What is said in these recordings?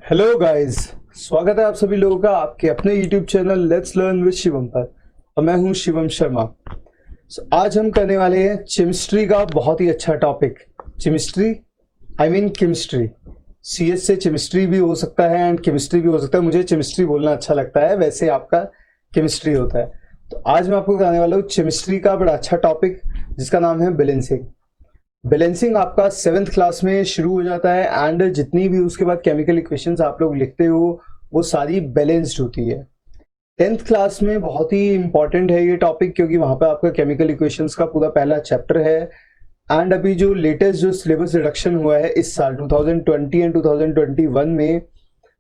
Hello guys, स्वागत है आप सभी लोगों का आपके अपने YouTube channel let's learn with Shivam पर। और मैं हूं शिवम शर्मा। आज हम करने वाले हैं केमिस्ट्री का बहुत ही अच्छा topic. Chemistry I mean chemistry. CS से केमिस्ट्री भी हो सकता है एंड केमिस्ट्री भी हो सकता है। मुझे केमिस्ट्री बोलना अच्छा लगता है, वैसे आपका केमिस्ट्री होता है। तो आज मैं आपको बताने वाला हूँ केमिस्ट्री का बड़ा अच्छा टॉपिक जिसका नाम है बैलेंसिंग। बैलेंसिंग आपका 7th क्लास में शुरू हो जाता है एंड जितनी भी उसके बाद केमिकल इक्वेशंस आप लोग लिखते हो वो सारी बैलेंस्ड होती है। 10th क्लास में बहुत ही इंपॉर्टेंट है ये टॉपिक, क्योंकि वहां पर आपका केमिकल इक्वेशंस का पूरा पहला चैप्टर है। एंड अभी जो लेटेस्ट जो सिलेबस रिडक्शन हुआ है इस साल 2020 एंड 2021 में,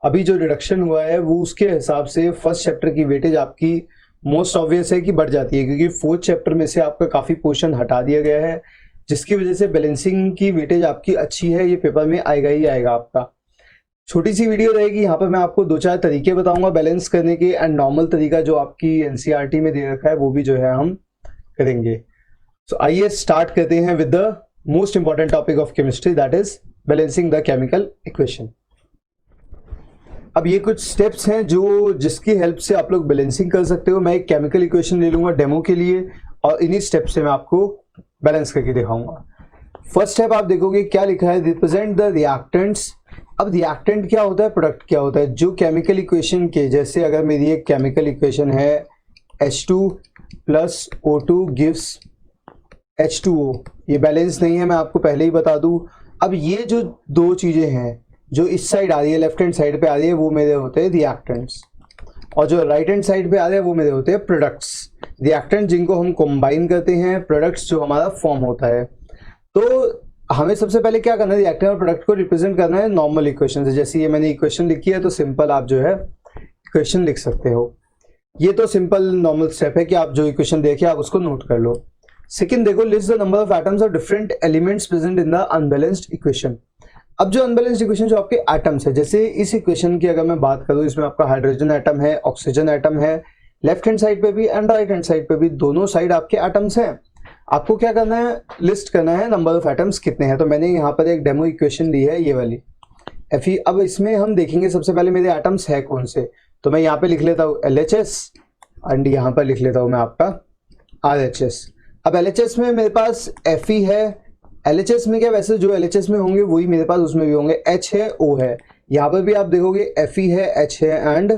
अभी जो रिडक्शन हुआ है वो उसके हिसाब से फर्स्ट चैप्टर की वेटेज आपकी मोस्ट ऑब्वियस है कि बढ़ जाती है, क्योंकि फोर्थ चैप्टर में से आपका काफी पोर्शन हटा दिया गया है, जिसकी वजह से बैलेंसिंग की वेटेज आपकी अच्छी है। ये पेपर में आएगा ही आएगा आपका। छोटी सी वीडियो रहेगी, यहाँ पर मैं आपको 2-4 तरीके बताऊंगा बैलेंस करने के, एंड नॉर्मल तरीका जो आपकी एनसीईआरटी में दे रखा है वो भी जो है हम करेंगे। सो आइए स्टार्ट करते हैं with the most important topic of chemistry, that is balancing the chemical equation. अब ये कुछ स्टेप्स हैं जो जिसकी हेल्प से आप लोग बैलेंसिंग कर सकते हो। मैं एक केमिकल इक्वेशन ले लूंगा डेमो के लिए और इन्हीं स्टेप से मैं आपको बैलेंस करके दिखाऊंगा। फर्स्ट स्टेप आप देखोगे क्या लिखा है, रिप्रेजेंट द रिएक्टेंट्स। अब रिएक्टेंट क्या होता है, प्रोडक्ट क्या होता है। जो केमिकल इक्वेशन के, जैसे अगर मेरी एक केमिकल इक्वेशन है H2 plus O2 gives H2O, ये बैलेंस नहीं है, मैं आपको पहले ही बता दूं। अब ये जो दो चीजें हैं जो इस साइड आ रही है, लेफ्ट हैंड साइड पे आ रही है, वो मेरे होते हैं रिएक्टेंट्स, और जो राइट हैंड साइड पे आ रहे हैं वो मेरे होते हैं प्रोडक्ट्स। रिएक्टेंट जिनको हम कंबाइन करते हैं, प्रोडक्ट्स जो हमारा फॉर्म होता है। तो हमें सबसे पहले क्या करना है, रिएक्टेंट और प्रोडक्ट को रिप्रेजेंट करना है नॉर्मल इक्वेशन से। जैसे ये मैंने इक्वेशन लिखी है तो सिंपल आप जो है इक्वेशन लिख सकते हो। ये तो सिंपल नॉर्मल स्टेप है कि आप जो इक्वेशन देखे आप उसको नोट कर लो। सेकंड देखो, list the number of atoms of different elements present in the unbalanced equation. अब जो अनबैलेंस्ड इक्वेशन जो आपके एटम्स है, जैसे इस इक्वेशन की अगर मैं बात करूं, इसमें आपका हाइड्रोजन एटम है, ऑक्सीजन एटम है, लेफ्ट हैंड साइड पे भी एंड राइट हैंड साइड पे भी, दोनों साइड आपके एटम्स हैं। आपको क्या करना है, लिस्ट करना है नंबर ऑफ एटम्स कितने हैं। तो मैंने यहाँ पर एक डेमो इक्वेशन ली है, ये वाली Fe। अब इसमें हम देखेंगे सबसे पहले मेरे एटम्स है कौन से। तो मैं यहाँ पे लिख लेता हूँ LHS एंड यहाँ पर लिख लेता हूँ मैं आपका RHS। अब LHS में मेरे पास Fe है। LHS में क्या, वैसे जो LHS में होंगे वही मेरे पास उसमें भी होंगे, H है, O है। यहाँ पर भी आप देखोगे Fe है, H है एंड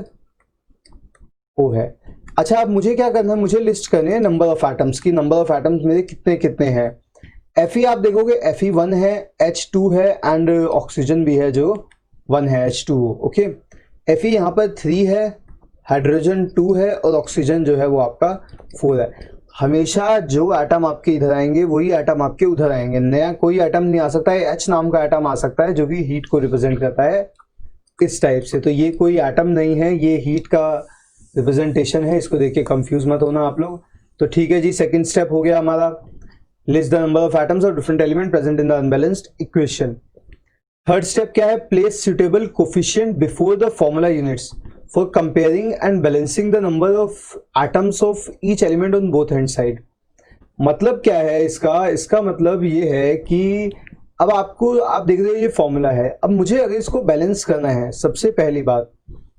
O है। अच्छा, अब मुझे क्या करना है, मुझे लिस्ट करनी है नंबर ऑफ एटम्स की। नंबर ऑफ एटम्स मेरे कितने कितने हैं। Fe आप देखोगे Fe 1 है, H2 है एंड ऑक्सीजन भी है जो 1 है, H2O। ओके, Fe यहाँ पर 3 है, हाइड्रोजन 2 है और ऑक्सीजन जो है वो आपका 4 है। हमेशा जो एटम आपके इधर आएंगे वही एटम आपके उधर आएंगे, नया कोई एटम नहीं आ सकता है। H नाम का एटम आ सकता है जो कि हीट को रिप्रेजेंट करता है इस टाइप से। तो ये कोई एटम नहीं है, ये हीट का रिप्रेजेंटेशन है, इसको देख के कंफ्यूज मत होना आप लोग। तो ठीक है जी, सेकंड स्टेप हो गया हमारा, list the number of atoms of different element present in the unbalanced equation. Third step क्या है, place suitable coefficient before the formula units for comparing and balancing the number of atoms of each element on both hand side. मतलब क्या है इसका मतलब ये है कि अब आपको, आप देख रहे हो ये फॉर्मूला है। अब मुझे अगर इसको बैलेंस करना है, सबसे पहली बात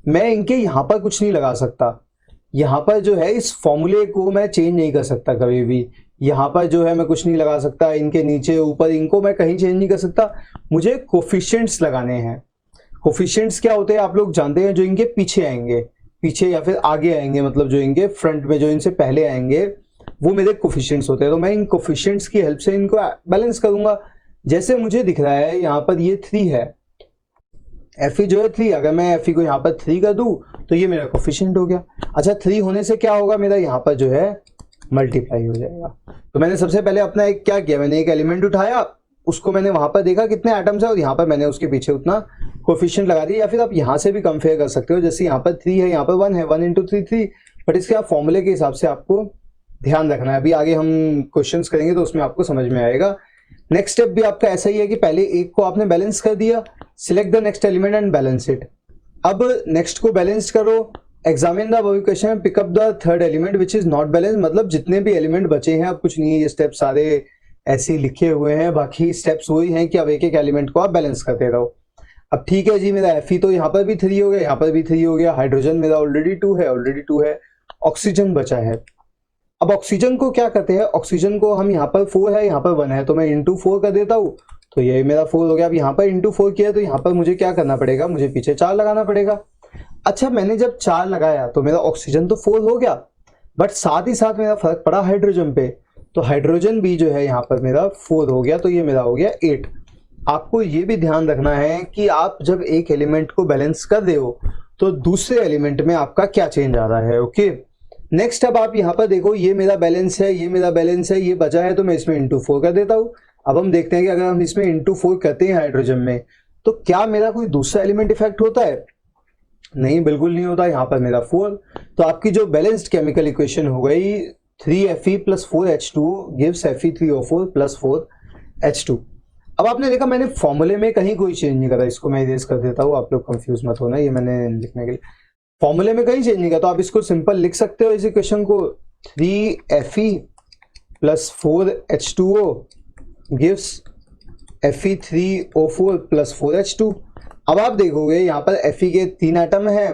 मैं इनके यहाँ पर कुछ नहीं लगा सकता। यहाँ पर जो है इस फॉर्मूले को मैं चेंज नहीं कर सकता कभी भी। यहाँ पर जो है मैं कुछ नहीं लगा सकता, इनके नीचे ऊपर इनको मैं कहीं चेंज नहीं कर सकता। मुझे कोफिशिएंट्स लगाने हैं। कोफिशिएंट्स क्या होते हैं आप लोग जानते हैं, जो इनके पीछे आएंगे, पीछे या फिर आगे आएंगे, मतलब जो इनके फ्रंट में जो इनसे पहले आएंगे वो मेरे कोफिशिएंट्स होते हैं। तो मैं इन कोफिशिएंट्स की हेल्प से इनको बैलेंस करूंगा। जैसे मुझे दिख रहा है यहाँ पर ये 3 है, Fe जो है 3, अगर मैं Fe को यहाँ पर 3 कर दूं तो ये मेरा कोफिशिएंट हो गया। अच्छा, 3 होने से क्या होगा, मेरा यहाँ पर जो है मल्टीप्लाई हो जाएगा। तो मैंने सबसे पहले अपना एक क्या किया, मैंने एक एलिमेंट उठाया, उसको मैंने वहां पर देखा कितने एटम्स है और यहाँ पर मैंने उसके पीछे उतना कोफिशिएंट लगा दिया। या फिर आप यहाँ से भी कंपेयर कर सकते हो, जैसे यहाँ पर 3 है, यहाँ पर 1 है, 1 इंटू 3 3। बट इसके आप फॉर्मूले के हिसाब से आपको ध्यान रखना है। अभी आगे हम क्वेश्चन करेंगे तो उसमें आपको समझ में आएगा। नेक्स्ट स्टेप भी आपका ऐसा ही है कि पहले एक को आपने बैलेंस कर दिया, select the next element and balance it. अब नेक्स्ट को बैलेंस करो, examine the above equation, pick up the third element which is not balance. मतलब जितने भी एलिमेंट बचे हैं, अब कुछ नहीं है, ये स्टेप सारे ऐसे लिखे हुए हैं, बाकी स्टेप्स वही हैं कि अब एक एक एलिमेंट को आप बैलेंस करते रहो। अब ठीक है जी, मेरा Fe तो यहाँ पर भी 3 हो गया, यहाँ पर भी 3 हो गया, हाइड्रोजन मेरा ऑलरेडी 2 है, ऑक्सीजन बचा है। अब ऑक्सीजन को क्या करते हैं, ऑक्सीजन को हम यहाँ पर 4 है, यहाँ पर 1 है, तो मैं इंटू 4 कर देता हूँ, तो ये मेरा 4 हो गया। अब यहाँ पर इंटू 4 किया तो यहाँ पर मुझे क्या करना पड़ेगा, मुझे पीछे 4 लगाना पड़ेगा। अच्छा, मैंने जब 4 लगाया तो मेरा ऑक्सीजन तो 4 हो गया, बट साथ ही साथ मेरा फर्क पड़ा हाइड्रोजन पे, तो हाइड्रोजन भी जो है यहाँ पर मेरा 4 हो गया, तो ये मेरा हो गया 8। आपको ये भी ध्यान रखना है कि आप जब एक एलिमेंट को बैलेंस कर रहे हो तो दूसरे एलिमेंट में आपका क्या चेंज आ रहा है। ओके, नेक्स्ट अब आप यहाँ पर देखो, ये मेरा बैलेंस है, ये मेरा बैलेंस है, ये बचा है, तो मैं इसमें इंटू 4 कर देता हूँ। अब हम देखते हैं कि अगर हम इसमें इंटू 4 करते हैं हाइड्रोजन में, तो क्या मेरा कोई दूसरा एलिमेंट इफेक्ट होता है? नहीं, बिल्कुल नहीं होता। यहाँ पर मेरा 4, तो आपकी जो बैलेंस्ड केमिकल इक्वेशन हो गई 3Fe + 4H2 gives Fe3O4 + 4H2। अब आपने देखा मैंने फॉर्मूले में कहीं कोई चेंज नहीं करा, इसको मैं इरेज कर देता हूँ, आप लोग कंफ्यूज मत होना, ये मैंने लिखने के लिए फॉर्मूले में कहीं चेंज नहीं करा, तो आप इसको सिंपल लिख सकते हो इस इक्वेशन को, 3Fe + 4H2O gives Fe3O4 + 4H2। अब आप देखोगे यहाँ पर Fe के 3 एटम है,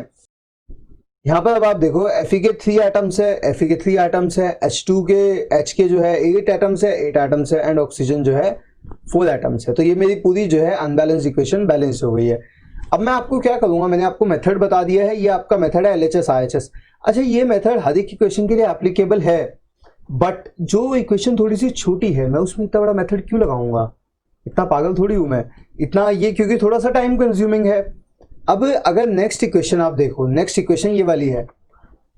यहाँ पर अब आप देखो Fe के 3 एटम्स है, H2 के H के जो है 8 एटम्स है, एंड ऑक्सीजन जो है 4 एटम्स है। तो ये मेरी पूरी जो है अनबैलेंस्ड इक्वेशन बैलेंस हो गई है। अब मैं आपको क्या करूंगा, मैंने आपको मेथड बता दिया है, ये आपका मेथड है LHS RHS। अच्छा, ये मेथड हर एक इक्वेशन के लिए एप्लीकेबल है, बट जो इक्वेशन थोड़ी सी छोटी है मैं उसमें इतना बड़ा मेथड क्यों लगाऊंगा, इतना पागल थोड़ी हूं मैं इतना, ये क्योंकि थोड़ा सा टाइम कंज्यूमिंग है। अब अगर नेक्स्ट इक्वेशन आप देखो, नेक्स्ट इक्वेशन ये वाली है।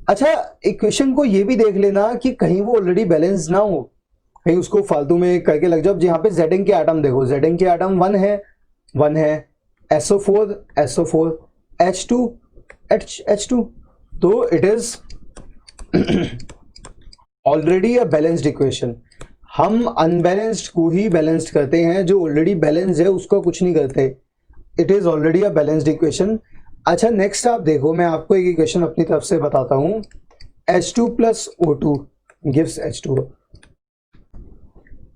अच्छा, इक्वेशन को ये भी देख लेना कि कहीं वो ऑलरेडी बैलेंस ना हो, कहीं उसको फालतू में करके लग जाओ। यहाँ पे Zn के एटम देखो, Zn के एटम 1 है, SO4 H2 H2, तो it is already a balanced equation. हम अनबैलेंस्ड को ही बैलेंस्ड करते हैं, जो ऑलरेडी बैलेंस है उसको कुछ नहीं करते। It is already a balanced equation. अच्छा, नेक्स्ट आप देखो, मैं आपको एक इक्वेशन अपनी तरफ से बताता हूं, H2 + O2 गिव्स H2O।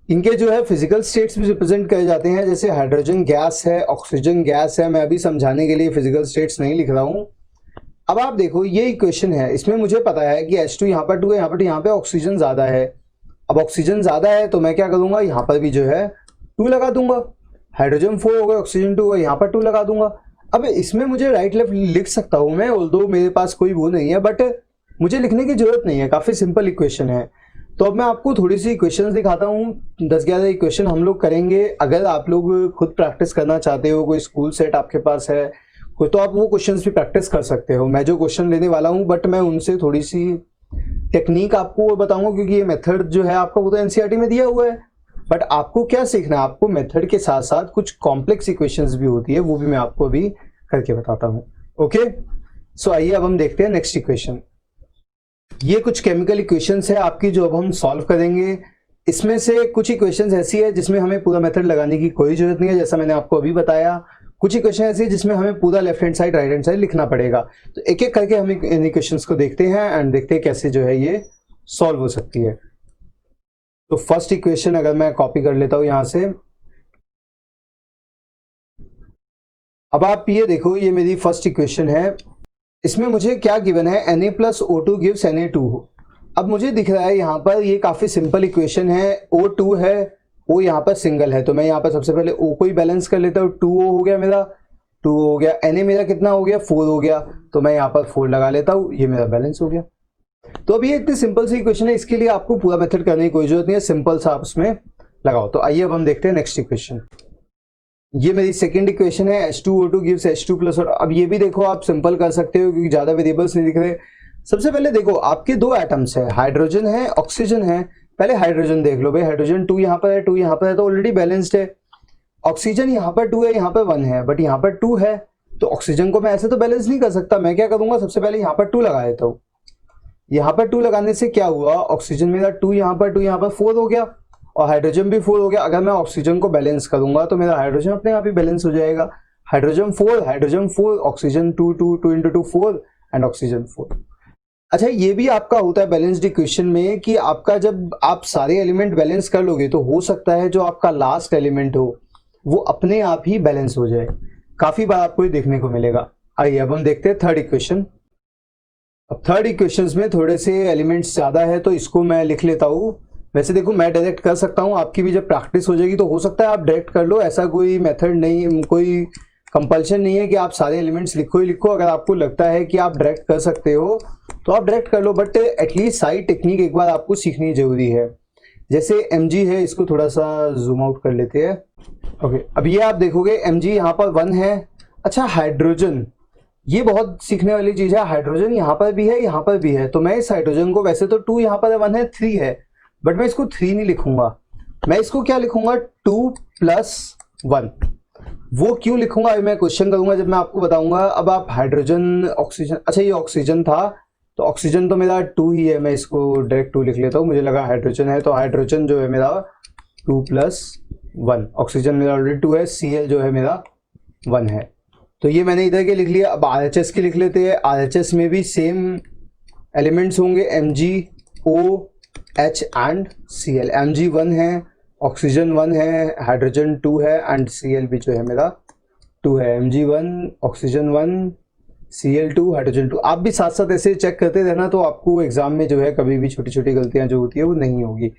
इनके जो है फिजिकल स्टेट्स भी रिप्रेजेंट करे जाते हैं, जैसे हाइड्रोजन गैस है, ऑक्सीजन गैस है। मैं अभी समझाने के लिए फिजिकल स्टेट्स नहीं लिख रहा हूं। अब आप देखो ये इक्वेशन है, इसमें मुझे पता है कि H2 यहाँ पर 2 है, यहाँ पे ऑक्सीजन ज्यादा है। अब ऑक्सीजन ज्यादा है तो मैं क्या करूंगा, यहाँ पर भी जो है 2 लगा दूंगा, हाइड्रोजन 4 हो गया, ऑक्सीजन 2 हो गया, यहाँ पर 2 लगा दूंगा। अब इसमें मुझे राइट लेफ्ट लिख सकता हूं मैं, ऑल्दो मेरे पास कोई वो नहीं है, बट मुझे लिखने की जरूरत नहीं है, काफी सिंपल इक्वेशन है। तो अब मैं आपको थोड़ी सी इक्वेशंस दिखाता हूँ, 10-11 इक्वेशन हम लोग करेंगे। अगर आप लोग खुद प्रैक्टिस करना चाहते हो, कोई स्कूल सेट आपके पास है कोई, तो आप वो क्वेश्चंस भी प्रैक्टिस कर सकते हो। मैं जो क्वेश्चन लेने वाला हूँ, बट मैं उनसे थोड़ी सी टेक्निक आपको बताऊंगा, क्योंकि ये मेथड जो है आपका वो तो एनसीईआरटी में दिया हुआ है, बट आपको क्या सीखना है, आपको मेथड के साथ साथ कुछ कॉम्प्लेक्स इक्वेशंस भी होती है, वो भी मैं आपको अभी करके बताता हूँ। ओके, सो आइए अब हम देखते हैं नेक्स्ट इक्वेशन। ये कुछ केमिकल इक्वेशंस है आपकी जो अब हम सॉल्व करेंगे। इसमें से कुछ इक्वेशंस ऐसी है जिसमें हमें पूरा मेथड लगाने की कोई जरूरत नहीं है, जैसा मैंने आपको अभी बताया। कुछ इक्वेशन ऐसी है जिसमें हमें पूरा left hand side right hand side लिखना पड़ेगा। तो एक एक करके हम इन इक्वेशंस को देखते हैं एंड देखते हैं कैसे जो है ये सॉल्व हो सकती है। तो फर्स्ट इक्वेशन अगर मैं कॉपी कर लेता हूं यहां से, अब आप ये देखो, ये मेरी फर्स्ट इक्वेशन है। इसमें मुझे क्या गिवन है, Na + O2 गिव्स Na2। अब मुझे दिख रहा है यहाँ पर ये काफी सिंपल इक्वेशन है, O2 है, O यहाँ पर सिंगल है, तो मैं यहाँ पर सबसे पहले O को ही बैलेंस कर लेता हूँ। 2O हो गया मेरा, 2 हो गया, Na मेरा कितना हो गया, 4 हो गया, तो मैं यहाँ पर 4 लगा लेता हूँ, ये मेरा बैलेंस हो गया। तो अब ये इतनी सिंपल सी इक्वेशन है, इसके लिए आपको पूरा मेथड करने की कोई जरूरत नहीं है, सिंपल सा आप उसमें लगाओ। तो आइए अब हम देखते हैं नेक्स्ट इक्वेशन। ये मेरी सेकंड इक्वेशन है, H2O2 गिव्स H2 +। अब ये भी देखो आप सिंपल कर सकते हो क्योंकि ज्यादा वेरिएबल्स नहीं दिख रहे। सबसे पहले देखो आपके 2 एटम्स है, हाइड्रोजन है, ऑक्सीजन है। पहले हाइड्रोजन देख लो भाई, हाइड्रोजन 2 यहाँ पर है, 2 यहाँ पर है, तो ऑलरेडी बैलेंस्ड है। ऑक्सीजन यहाँ पर 2 है, यहाँ पर 1 है, बट यहाँ पर 2 है, तो ऑक्सीजन को मैं ऐसे तो बैलेंस नहीं कर सकता। मैं क्या करूंगा, सबसे पहले यहाँ पर 2 लगा देता हूँ। यहाँ पर 2 लगाने से क्या हुआ, ऑक्सीजन मेरा 2 यहाँ पर 4 हो गया, और हाइड्रोजन भी 4 हो गया। अगर मैं ऑक्सीजन को बैलेंस करूंगा तो मेरा हाइड्रोजन अपने आप ही बैलेंस हो जाएगा। Hydrogen 4, oxygen 2 × 2 4 and oxygen 4। अच्छा, ये भी आपका होता है बैलेंस्ड इक्वेशन में कि आपका जब आप सारे एलिमेंट बैलेंस कर लोगे तो हो सकता है जो आपका लास्ट एलिमेंट हो वो अपने आप ही बैलेंस हो जाए। काफी बार आपको ये देखने को मिलेगा। आइए अब हम देखते हैं थर्ड इक्वेशन। अब थर्ड इक्वेशंस में थोड़े से एलिमेंट्स ज्यादा है तो इसको मैं लिख लेता हूँ। वैसे देखो मैं डायरेक्ट कर सकता हूँ, आपकी भी जब प्रैक्टिस हो जाएगी तो हो सकता है आप डायरेक्ट कर लो, ऐसा कोई मेथड नहीं, कोई कंपल्शन नहीं है कि आप सारे एलिमेंट्स लिखो ही लिखो। अगर आपको लगता है कि आप डायरेक्ट कर सकते हो तो आप डायरेक्ट कर लो, बट एटलीस्ट सारी टेक्निक एक बार आपको सीखनी जरूरी है। जैसे mg है, इसको थोड़ा सा जूम आउट कर लेते हैं। ओके, अब ये आप देखोगे mg यहाँ पर 1 है। अच्छा, हाइड्रोजन, ये बहुत सीखने वाली चीज है। हाइड्रोजन यहाँ पर भी है, यहाँ पर भी है, तो मैं इस हाइड्रोजन को, वैसे तो 2 यहाँ पर 1 है, 3 है, बट मैं इसको 3 नहीं लिखूंगा, मैं इसको क्या लिखूंगा 2+1। वो क्यों लिखूंगा अभी मैं क्वेश्चन करूंगा जब मैं आपको बताऊंगा। अब आप हाइड्रोजन, ऑक्सीजन, अच्छा ये ऑक्सीजन था तो ऑक्सीजन तो मेरा 2 ही है, मैं इसको डायरेक्ट 2 लिख लेता हूँ, मुझे लगा हाइड्रोजन है, तो हाइड्रोजन जो है मेरा 2+1, ऑक्सीजन मेरा ऑलरेडी 2 है, Cl जो है मेरा 1 है, तो ये मैंने इधर के लिख लिया। अब RHS के लिख लेते हैं। RHS में भी सेम एलिमेंट्स होंगे, Mg, OH and Cl। Mg 1 है, ऑक्सीजन 1 है, हाइड्रोजन 2 है एंड Cl भी जो है मेरा 2 है। Mg 1, oxygen 1, Cl 2, hydrogen 2। आप भी साथ साथ ऐसे चेक करते रहना, तो आपको एग्जाम में जो है कभी भी छोटी छोटी गलतियां जो होती है वो नहीं होगी।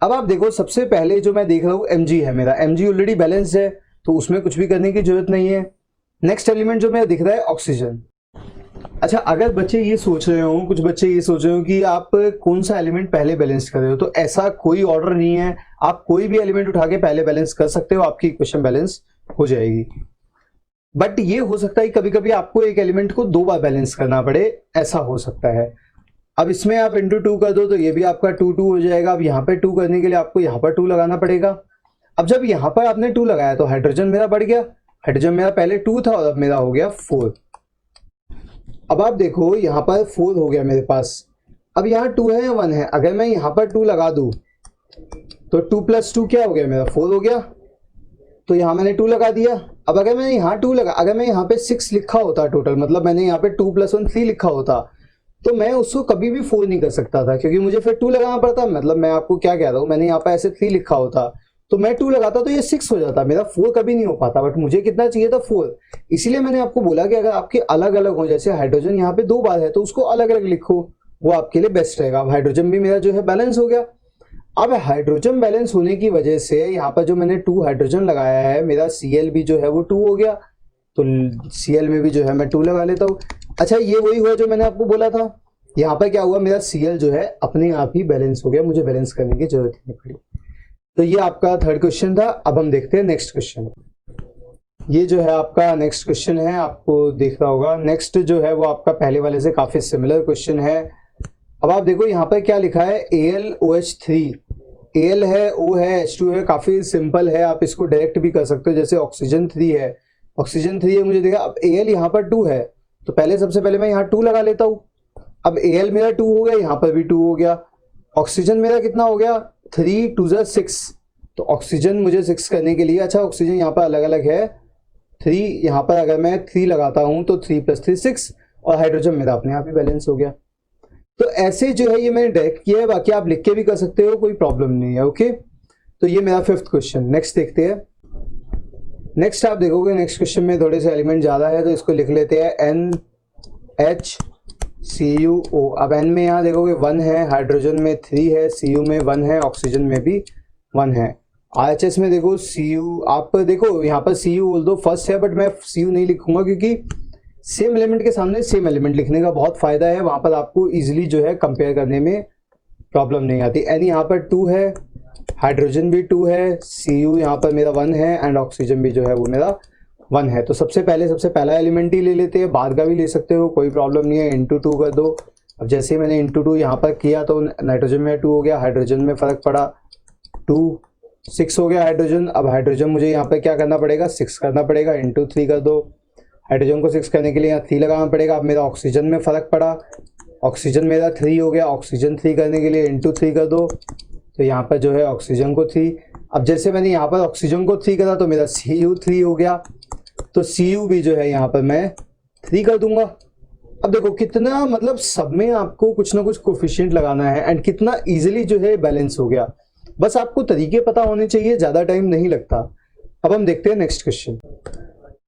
अब आप देखो, सबसे पहले जो मैं देख रहा हूँ Mg है मेरा, Mg ऑलरेडी बैलेंस्ड है तो उसमें कुछ भी करने की जरूरत नहीं है। नेक्स्ट एलिमेंट जो मेरा दिख रहा है ऑक्सीजन। अच्छा, अगर बच्चे ये सोच रहे हो, कुछ बच्चे ये सोच रहे हो कि आप कौन सा एलिमेंट पहले बैलेंस कर रहे हो, तो ऐसा कोई ऑर्डर नहीं है, आप कोई भी एलिमेंट उठा के पहले बैलेंस कर सकते हो, आपकी इक्वेशन बैलेंस हो जाएगी। बट ये हो सकता है कभी कभी आपको एक एलिमेंट को 2 बार बैलेंस करना पड़े, ऐसा हो सकता है। अब इसमें आप इंटू 2 कर दो तो ये भी आपका 2 हो जाएगा। अब यहाँ पे 2 करने के लिए आपको यहाँ पर 2 लगाना पड़ेगा। अब जब यहाँ पर आपने 2 लगाया तो हाइड्रोजन मेरा बढ़ गया, हाइड्रोजन मेरा पहले 2 था और अब मेरा हो गया 4। अब आप देखो यहाँ पर 4 हो गया मेरे पास। अब यहाँ 2 है या 1 है, अगर मैं यहाँ पर 2 लगा दूं तो 2+2 क्या हो गया मेरा 4 हो गया, तो यहाँ मैंने 2 लगा दिया। अब अगर मैं यहाँ 2 लगा, अगर मैं यहाँ पे 6 लिखा होता टोटल, मतलब मैंने यहाँ पे 2+1 3 लिखा होता, तो मैं उसको कभी भी 4 नहीं कर सकता था, क्योंकि मुझे फिर 2 लगाना पड़ता। मतलब मैं आपको क्या कह रहा हूँ, मैंने यहाँ पे ऐसे 3 लिखा होता तो मैं 2 लगाता तो ये 6 हो जाता, मेरा 4 कभी नहीं हो पाता, बट मुझे कितना चाहिए था 4। इसीलिए मैंने आपको बोला कि अगर आपके अलग अलग हो, जैसे हाइड्रोजन यहाँ पे 2 बार है तो उसको अलग अलग लिखो, वो आपके लिए बेस्ट रहेगा। अब हाइड्रोजन भी मेरा जो है बैलेंस हो गया। अब हाइड्रोजन बैलेंस होने की वजह से यहाँ पर जो मैंने 2 हाइड्रोजन लगाया है, मेरा Cl भी जो है वो 2 हो गया, तो Cl में भी जो है मैं 2 लगा लेता हूँ। अच्छा, ये वही हुआ जो मैंने आपको बोला था। यहाँ पर क्या हुआ, मेरा Cl जो है अपने आप ही बैलेंस हो गया, मुझे बैलेंस करने की जरूरत नहीं पड़ी। तो ये आपका थर्ड क्वेश्चन था। अब हम देखते हैं नेक्स्ट क्वेश्चन। ये जो है आपका नेक्स्ट क्वेश्चन है, आपको दिख रहा होगा। नेक्स्ट जो है वो आपका पहले वाले से काफी सिमिलर क्वेश्चन है। अब आप देखो यहाँ पर क्या लिखा है, AlOH3। Al है, O है, H2 है, काफी सिंपल है, आप इसको डायरेक्ट भी कर सकते हो। जैसे ऑक्सीजन 3 है, ऑक्सीजन 3 है, मुझे देखा। अब Al यहाँ पर 2 है तो पहले सबसे पहले मैं यहाँ 2 लगा लेता हूँ। अब Al मेरा 2 हो गया, यहाँ पर भी 2 हो गया। ऑक्सीजन मेरा कितना हो गया, 3 2 6, तो ऑक्सीजन मुझे 6 करने के लिए, अच्छा ऑक्सीजन यहाँ पर अलग अलग है, 3 यहाँ पर अगर मैं 3 लगाता हूँ तो 3 + 3 6, और हाइड्रोजन मेरा अपने आप ही बैलेंस हो गया। तो ऐसे जो है ये मैंने डायरेक्ट किया है, बाकी आप लिख के भी कर सकते हो, कोई प्रॉब्लम नहीं है। ओके, तो ये मेरा 5th क्वेश्चन। नेक्स्ट देखते हैं। नेक्स्ट आप देखोगे नेक्स्ट क्वेश्चन में थोड़े से एलिमेंट ज्यादा है तो इसको लिख लेते हैं NHCuO। अब N में यहाँ देखोगे 1 है, हाइड्रोजन में 3 है, Cu में 1 है, ऑक्सीजन में भी 1 है। RHS में देखो Cu, आप देखो यहाँ पर Cu बोल दो फर्स्ट है, बट मैं Cu नहीं लिखूंगा क्योंकि सेम एलिमेंट के सामने सेम एलिमेंट लिखने का बहुत फायदा है, वहां पर आपको इजीली जो है कंपेयर करने में प्रॉब्लम नहीं आती। N यहाँ पर 2 है, हाइड्रोजन भी 2 है, Cu यहाँ पर मेरा 1 है एंड ऑक्सीजन भी जो है वो मेरा 1 है। तो सबसे पहला एलिमेंट ही ले लेते हैं, बाद का भी ले सकते हो, कोई प्रॉब्लम नहीं है। इंटू 2 कर दो। अब जैसे मैंने इंटू 2 यहाँ पर किया तो नाइट्रोजन में 2 हो गया, हाइड्रोजन में फर्क पड़ा, 2 6 हो गया हाइड्रोजन। अब हाइड्रोजन मुझे यहाँ पर क्या करना पड़ेगा, 6 करना पड़ेगा, इंटू 3 कर दो। हाइड्रोजन को 6 करने के लिए यहाँ 3 लगाना पड़ेगा। अब मेरा ऑक्सीजन में फर्क पड़ा, ऑक्सीजन मेरा 3 हो गया, ऑक्सीजन 3 करने के लिए इंटू 3 कर दो, तो यहाँ पर जो है ऑक्सीजन को 3। अब जैसे मैंने यहाँ पर ऑक्सीजन को 3 करा तो मेरा Cu 3 हो गया, तो Cu भी जो है यहाँ पर मैं 3 कर दूंगा। अब देखो कितना, मतलब सब में आपको कुछ ना कुछ कोफिशिएंट लगाना है एंड कितना इजीली जो है बैलेंस हो गया। बस आपको तरीके पता होने चाहिए, ज्यादा टाइम नहीं लगता। अब हम देखते हैं नेक्स्ट क्वेश्चन।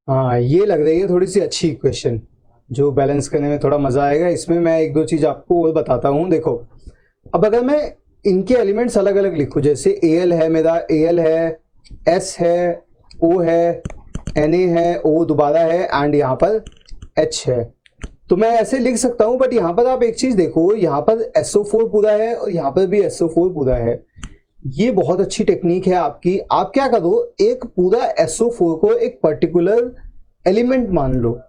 हाँ, ये लग रही है थोड़ी सी अच्छी इक्वेशन जो बैलेंस करने में थोड़ा मजा आएगा। इसमें मैं एक दो चीज आपको और बताता हूँ। देखो, अब अगर मैं इनके एलिमेंट्स अलग अलग लिखूं, जैसे एल है मेरा, एल है, एस है, ओ है, एन ए है, ओ दोबारा है, एंड यहाँ पर एच है, तो मैं ऐसे लिख सकता हूं। बट यहाँ पर आप एक चीज देखो, यहाँ पर SO4 पूरा है और यहाँ पर भी SO4 पूरा है। ये बहुत अच्छी टेक्निक है आपकी। आप क्या करो, एक पूरा SO4 को एक पर्टिकुलर एलिमेंट मान लो,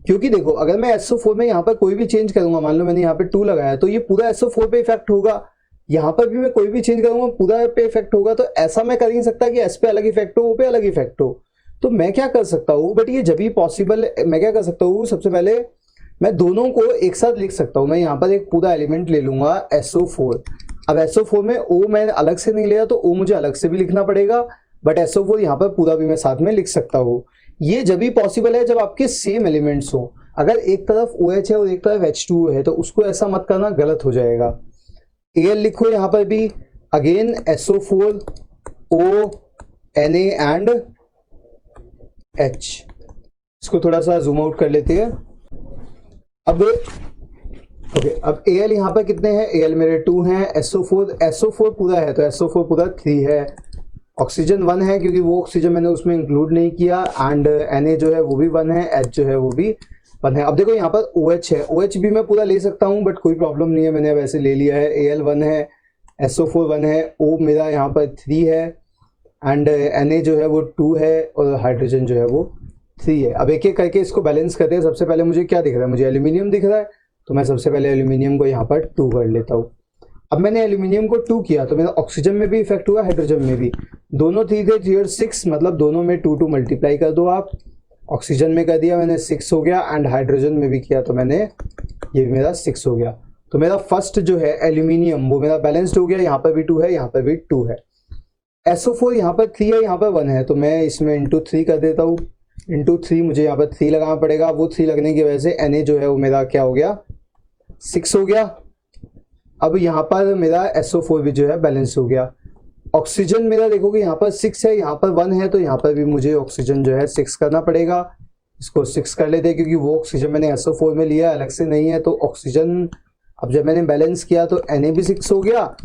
क्योंकि देखो अगर मैं SO4 में यहाँ पर कोई भी चेंज करूंगा, मान लो मैंने यहाँ पे 2 लगाया, तो ये पूरा SO4 पे इफेक्ट होगा। यहाँ पर भी मैं कोई भी चेंज करूंगा पूरा पे इफेक्ट होगा। तो ऐसा मैं कर नहीं सकता कि S पे अलग इफेक्ट हो, O पे अलग इफेक्ट हो। तो मैं क्या कर सकता हूँ, बट ये जब भी पॉसिबल, मैं क्या कर सकता हूँ, सबसे पहले मैं दोनों को एक साथ लिख सकता हूँ। मैं यहाँ पर एक पूरा एलिमेंट ले लूंगा SO4। अब SO4 में O मैं अलग से नहीं लिया, तो O मुझे अलग से भी लिखना पड़ेगा, बट SO4 यहाँ पर पूरा भी मैं साथ में लिख सकता हूँ। ये जब भी पॉसिबल है जब आपके सेम एलिमेंट्स हो। अगर एक तरफ OH है और एक तरफ H2O है, तो उसको ऐसा मत करना, गलत हो जाएगा। Al लिखो यहाँ पर भी, again SO4, O, Na and H। इसको थोड़ा सा जूम आउट कर लेते हैं। अब ओके, अब Al यहाँ पर कितने हैं, Al मेरे 2 हैं, SO4 पूरा है, तो SO4 पूरा 3 है, ऑक्सीजन 1 है क्योंकि वो ऑक्सीजन मैंने उसमें इंक्लूड नहीं किया, एंड Na जो है वो भी 1 है, H जो है वो भी 1 है। अब देखो यहाँ पर OH है, OH भी मैं पूरा ले सकता हूँ, बट कोई प्रॉब्लम नहीं है, मैंने वैसे ले लिया है। Al 1 है, SO4 1 है, O मेरा यहाँ पर 3 है, एंड Na जो है वो 2 है, और हाइड्रोजन जो है वो 3 है। अब एक एक करके इसको बैलेंस करते हैं। सबसे पहले मुझे क्या दिख रहा है, मुझे एल्यूमिनियम दिख रहा है, तो मैं सबसे पहले एल्यूमिनियम को यहाँ पर 2 कर लेता हूँ। अब मैंने एल्यूमिनियम को 2 किया, तो मेरा ऑक्सीजन में भी इफेक्ट हुआ, हाइड्रोजन में भी। दोनों 3 थे, 3 और 6, मतलब दोनों में 2 2 मल्टीप्लाई कर दो आप। ऑक्सीजन में कर दिया मैंने 6 हो गया, एंड हाइड्रोजन में भी किया तो मैंने, ये मेरा 6 हो गया। तो मेरा फर्स्ट जो है एल्यूमिनियम वो मेरा बैलेंस्ड हो गया। यहाँ पर भी 2 है, यहाँ पर भी 2 है। SO4 यहाँ पर 3 है, यहाँ पर 1 है, तो मैं इसमें इंटू 3 कर देता हूँ। इंटू 3 मुझे यहाँ पर 3 लगाना पड़ेगा। वो 3 लगने की वजह से Na जो है वो मेरा क्या हो गया, 6 हो गया। अब यहाँ पर मेरा SO4 भी जो है बैलेंस हो गया। ऑक्सीजन मेरा देखोगे यहाँ पर 6 है, यहाँ पर 1 है, तो यहाँ पर भी मुझे ऑक्सीजन जो है 6 करना पड़ेगा। इसको 6 कर लेते हैं, क्योंकि वो ऑक्सीजन मैंने SO4 में लिया, अलग से नहीं है। तो ऑक्सीजन अब जब मैंने बैलेंस किया तो Na भी 6 हो गया,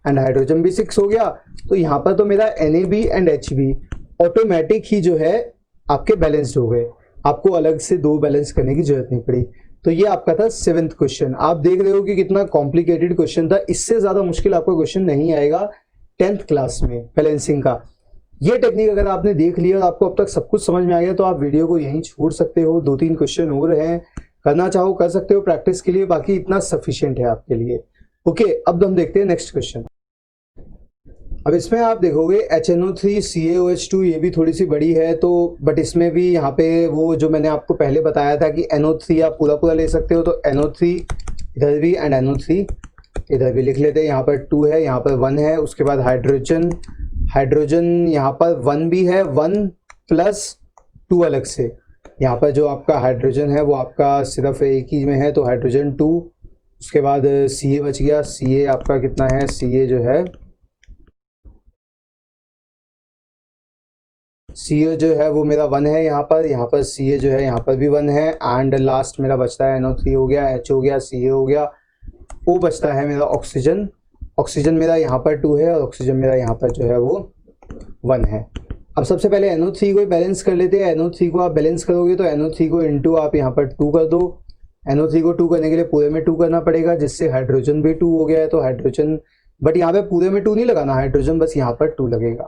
एंड हाइड्रोजन भी 6 हो गया। तो यहाँ पर तो मेरा Na भी एंड H भी ऑटोमेटिक ही जो है आपके बैलेंस्ड हो गए। आपको अलग से 2 बैलेंस करने की जरूरत नहीं पड़ी। तो ये आपका था 7th क्वेश्चन। आप देख रहे हो कि कितना कॉम्प्लिकेटेड क्वेश्चन था। इससे ज्यादा मुश्किल आपका क्वेश्चन नहीं आएगा 10th क्लास में बैलेंसिंग का। ये टेक्निक अगर आपने देख लिया और आपको अब तक सब कुछ समझ में आ गया, तो आप वीडियो को यहीं छोड़ सकते हो। 2-3 क्वेश्चन हो रहे हैं, करना चाहो कर सकते हो प्रैक्टिस के लिए, बाकी इतना सफिशिएंट है आपके लिए। ओके, अब हम देखते हैं नेक्स्ट क्वेश्चन। अब इसमें आप देखोगे HNO3 CaOH2, ये भी थोड़ी सी बड़ी है, तो बट इसमें भी यहाँ पे वो जो मैंने आपको पहले बताया था कि NO3 आप पूरा पूरा ले सकते हो, तो NO3 इधर भी एंड NO3 इधर भी लिख लेते हैं। यहाँ पर 2 है, यहाँ पर 1 है। उसके बाद हाइड्रोजन यहाँ पर 1 भी है, 1 प्लस 2 अलग से। यहाँ पर जो आपका हाइड्रोजन है वो आपका सिर्फ एक ही में है, तो हाइड्रोजन 2। उसके बाद Ca बच गया। Ca आपका कितना है, Ca जो है जो है वो मेरा 1 है। यहाँ पर Ca जो है यहाँ पर भी 1 है, एंड लास्ट मेरा बचता है NO3 हो गया, H हो गया, Ca हो गया, O बचता है मेरा ऑक्सीजन मेरा यहाँ पर 2 है, और ऑक्सीजन मेरा यहाँ पर जो है वो 1 है। अब सबसे पहले NO3 को बैलेंस कर लेते हैं। NO3 को आप बैलेंस करोगे तो NO3 को इंटू आप यहाँ पर 2 कर दो। NO3 को 2 करने के लिए पूरे में 2 करना पड़ेगा, जिससे हाइड्रोजन भी 2 हो गया है। तो हाइड्रोजन, बट यहाँ पे पूरे में 2 नहीं लगाना, हाइड्रोजन बस यहाँ पर 2 लगेगा।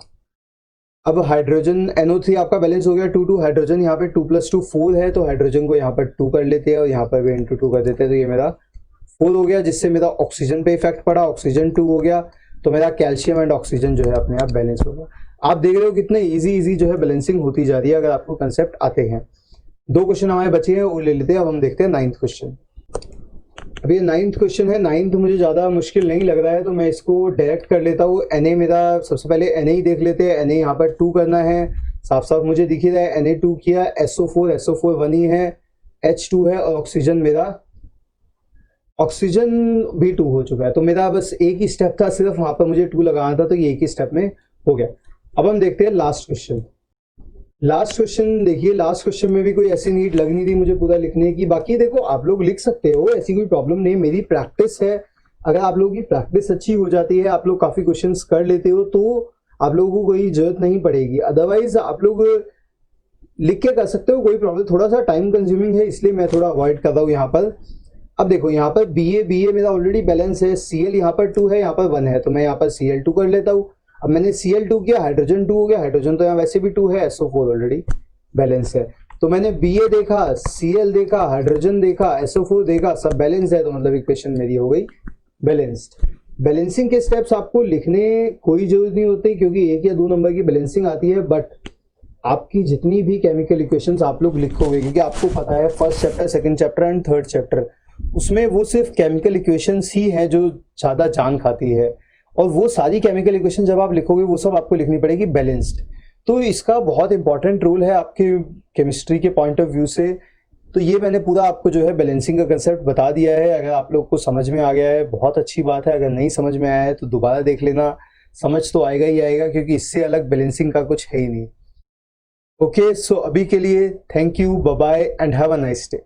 अब हाइड्रोजन NO3 आपका बैलेंस हो गया 2 हाइड्रोजन यहाँ पे 2 + 2 4 है, तो हाइड्रोजन को यहाँ पर 2 कर लेते हैं और यहाँ पर भी इंटू 2 कर देते हैं, तो ये मेरा 4 हो गया, जिससे मेरा ऑक्सीजन पे इफेक्ट पड़ा, ऑक्सीजन 2 हो गया। तो मेरा कैल्शियम एंड ऑक्सीजन जो है अपने आप बैलेंस हो गया। आप देख रहे हो कितने इजी जो है बैलेंसिंग होती जा रही है अगर आपको कंसेप्ट आते हैं। 2 क्वेश्चन हमारे बचे हैं, वो ले लेते हैं। अब हम देखते हैं 9th क्वेश्चन। अब ये 9th क्वेश्चन है। 9th मुझे ज़्यादा मुश्किल नहीं लग रहा है, तो मैं इसको डायरेक्ट कर लेता हूँ। Na मेरा सबसे पहले Na ही देख लेते हैं। Na यहाँ पर 2 करना है, साफ साफ मुझे दिख ही रहा है। Na 2 किया, SO4 1 ही है, H2 है, और ऑक्सीजन भी 2 हो चुका है। तो मेरा बस एक ही स्टेप था, सिर्फ वहाँ पर मुझे 2 लगाना था, तो ये एक ही स्टेप में हो गया। अब हम देखते हैं लास्ट क्वेश्चन। लास्ट क्वेश्चन देखिए, लास्ट क्वेश्चन में भी कोई ऐसी नीड लग नहीं थी मुझे पूरा लिखने की। बाकी देखो आप लोग लिख सकते हो, ऐसी कोई प्रॉब्लम नहीं, मेरी प्रैक्टिस है। अगर आप लोगों की प्रैक्टिस अच्छी हो जाती है, आप लोग काफी क्वेश्चंस कर लेते हो, तो आप लोगों को कोई जरूरत नहीं पड़ेगी। अदरवाइज आप लोग लिख के कर सकते हो, कोई प्रॉब्लम। थोड़ा सा टाइम कंज्यूमिंग है, इसलिए मैं थोड़ा अवॉइड कर रहा हूँ यहाँ पर। अब देखो यहाँ पर बी ए मेरा ऑलरेडी बैलेंस है, Cl यहाँ पर 2 है, यहाँ पर 1 है, तो मैं यहाँ पर Cl2 कर लेता हूँ। अब मैंने Cl2 किया, हाइड्रोजन 2 हो गया, हाइड्रोजन तो यहाँ वैसे भी 2 है, SO4 ऑलरेडी बैलेंस है। तो मैंने Ba देखा, Cl देखा, हाइड्रोजन देखा, SO4 देखा, सब बैलेंस है, तो मतलब इक्वेशन मेरी हो गई बैलेंस्ड। बैलेंसिंग के स्टेप्स आपको लिखने कोई जरूरत नहीं होती, क्योंकि 1 या 2 नंबर की बैलेंसिंग आती है। बट आपकी जितनी भी केमिकल इक्वेशंस आप लोग लिखोगे, क्योंकि आपको पता है first chapter, second chapter and third chapter, उसमें वो सिर्फ केमिकल इक्वेशंस ही है जो ज्यादा जान खाती है, और वो सारी केमिकल इक्वेशन जब आप लिखोगे वो सब आपको लिखनी पड़ेगी बैलेंस्ड। तो इसका बहुत इंपॉर्टेंट रोल है आपके केमिस्ट्री के पॉइंट ऑफ व्यू से। तो ये मैंने पूरा आपको जो है बैलेंसिंग का कंसेप्ट बता दिया है। अगर आप लोग को समझ में आ गया है बहुत अच्छी बात है, अगर नहीं समझ में आया है तो दोबारा देख लेना, समझ तो आएगा ही आएगा, क्योंकि इससे अलग बैलेंसिंग का कुछ है ही नहीं। ओके, सो अभी के लिए thank you, bye bye and have a nice day.